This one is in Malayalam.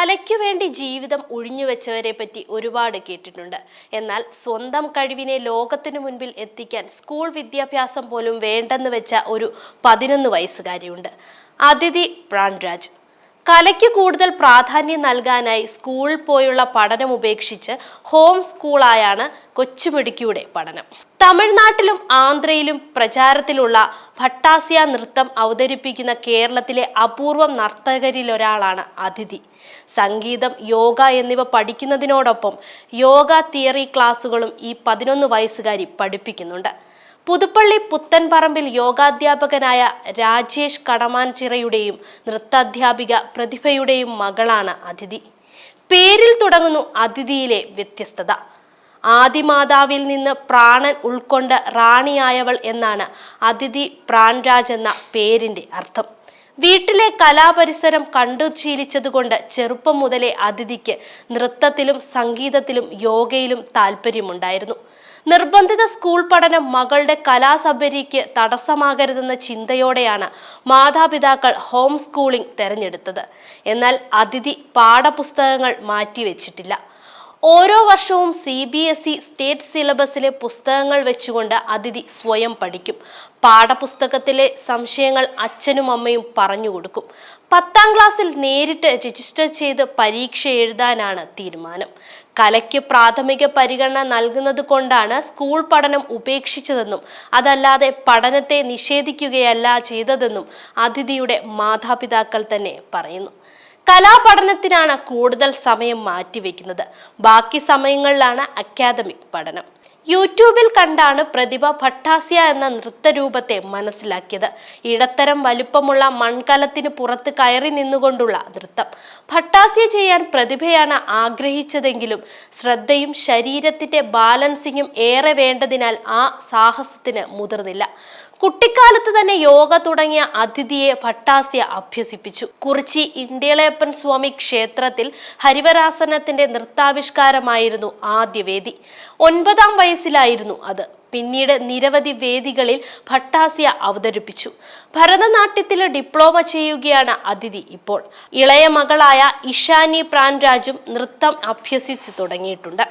കലയ്ക്കു വേണ്ടി ജീവിതം ഒഴിഞ്ഞുവെച്ചവരെ പറ്റി ഒരുപാട് കേട്ടിട്ടുണ്ട്. എന്നാൽ സ്വന്തം കഴിവിനെ ലോകത്തിനു മുൻപിൽ എത്തിക്കാൻ സ്കൂൾ വിദ്യാഭ്യാസം പോലും വേണ്ടെന്ന് വെച്ച ഒരു 11 വയസ്സുകാരിയുണ്ട്, അദിതി പ്രാൺരാജ്. കലയ്ക്ക് കൂടുതൽ പ്രാധാന്യം നൽകാനായി സ്കൂളിൽ പോയുള്ള പഠനം ഉപേക്ഷിച്ച് ഹോം സ്കൂളായാണ് കൊച്ചുമിടുക്കിയുടെ പഠനം. തമിഴ്നാട്ടിലും ആന്ധ്രയിലും പ്രചാരത്തിലുള്ള ഭട്ടാസ്യ നൃത്തം അവതരിപ്പിക്കുന്ന കേരളത്തിലെ അപൂർവം നർത്തകരിലൊരാളാണ് അദിതി. സംഗീതം, യോഗ എന്നിവ പഠിക്കുന്നതിനോടൊപ്പം യോഗ തിയറി ക്ലാസുകളും ഈ 11 വയസ്സുകാരി പഠിപ്പിക്കുന്നുണ്ട്. പുതുപ്പള്ളി പുത്തൻപറമ്പിൽ യോഗാധ്യാപകനായ രാജേഷ് കടമാൻചിറയുടെയും നൃത്താധ്യാപിക പ്രതിഭയുടെയും മകളാണ് അദിതി. പേരിൽ തുടങ്ങുന്നു അദിതിയിലെ വ്യത്യസ്തത. ആദിമാതാവിൽ നിന്ന് പ്രാണൻ ഉൾക്കൊണ്ട റാണിയായവൾ എന്നാണ് അദിതി പ്രാൺരാജ് എന്ന പേരിന്റെ അർത്ഥം. വീട്ടിലെ കലാപരിസരം കണ്ടു ശീലിച്ചതുകൊണ്ട് ചെറുപ്പം മുതലേ അദിതിക്ക് നൃത്തത്തിലും സംഗീതത്തിലും യോഗയിലും താല്പര്യമുണ്ടായിരുന്നു. നിർബന്ധിത സ്കൂൾ പഠനം മകളുടെ കലാസബരിക്ക് തടസ്സമാകരുതെന്ന ചിന്തയോടെയാണ് മാതാപിതാക്കൾ ഹോം സ്കൂളിംഗ് തെരഞ്ഞെടുത്തത്. എന്നാൽ അദിതി പാഠപുസ്തകങ്ങൾ മാറ്റിവെച്ചിട്ടില്ല. ഓരോ വർഷവും CBSE സ്റ്റേറ്റ് സിലബസിലെ പുസ്തകങ്ങൾ വെച്ചുകൊണ്ട് അദിതി സ്വയം പഠിക്കും. പാഠപുസ്തകത്തിലെ സംശയങ്ങൾ അച്ഛനും അമ്മയും പറഞ്ഞു കൊടുക്കും. 10ാം ക്ലാസ്സിൽ നേരിട്ട് രജിസ്റ്റർ ചെയ്ത് പരീക്ഷ എഴുതാനാണ് തീരുമാനം. കലയ്ക്ക് പ്രാഥമിക പരിഗണന നൽകുന്നത് കൊണ്ടാണ് സ്കൂൾ പഠനം ഉപേക്ഷിച്ചതെന്നും അതല്ലാതെ പഠനത്തെ നിഷേധിക്കുകയല്ല ചെയ്തതെന്നും അദിതിയുടെ മാതാപിതാക്കൾ തന്നെ പറയുന്നു. കലാപഠനത്തിനാണ് കൂടുതൽ സമയം മാറ്റിവെക്കുന്നത്. ബാക്കി സമയങ്ങളിലാണ് അക്കാദമിക് പഠനം. യൂട്യൂബിൽ കണ്ടാണ് പ്രതിഭ ഭട്ടാസ്യ എന്ന നൃത്തരൂപത്തെ മനസ്സിലാക്കിയത്. ഇടത്തരം വലുപ്പമുള്ള മൺകലത്തിന് പുറത്ത് കയറി നിന്നുകൊണ്ടുള്ള നൃത്തം. ഭട്ടാസ്യ ചെയ്യാൻ പ്രതിഭയാണ് ആഗ്രഹിച്ചതെങ്കിലും ശ്രദ്ധയും ശരീരത്തിന്റെ ബാലൻസിങ്ങും ഏറെ വേണ്ടതിനാൽ ആ സാഹസത്തിന് മുതിർന്നില്ല. കുട്ടിക്കാലത്ത് തന്നെ യോഗ തുടങ്ങിയ അദിതിയെ ഭട്ടാസ്യ അഭ്യസിപ്പിച്ചു. കുറിച്ചി ഇണ്ടിളയപ്പൻ സ്വാമി ക്ഷേത്രത്തിൽ ഹരിവരാസനത്തിന്റെ നൃത്താവിഷ്കാരമായിരുന്നു ആദ്യ വേദി. 9ാം വയസ്സിലായിരുന്നു അത്. പിന്നീട് നിരവധി വേദികളിൽ ഭട്ടാസ്യ അവതരിപ്പിച്ചു. ഭരതനാട്യത്തിൽ ഡിപ്ലോമ ചെയ്യുകയാണ് അദിതി ഇപ്പോൾ. ഇളയ മകളായ ഇഷാനി പ്രാൺരാജും നൃത്തം അഭ്യസിച്ചു തുടങ്ങിയിട്ടുണ്ട്.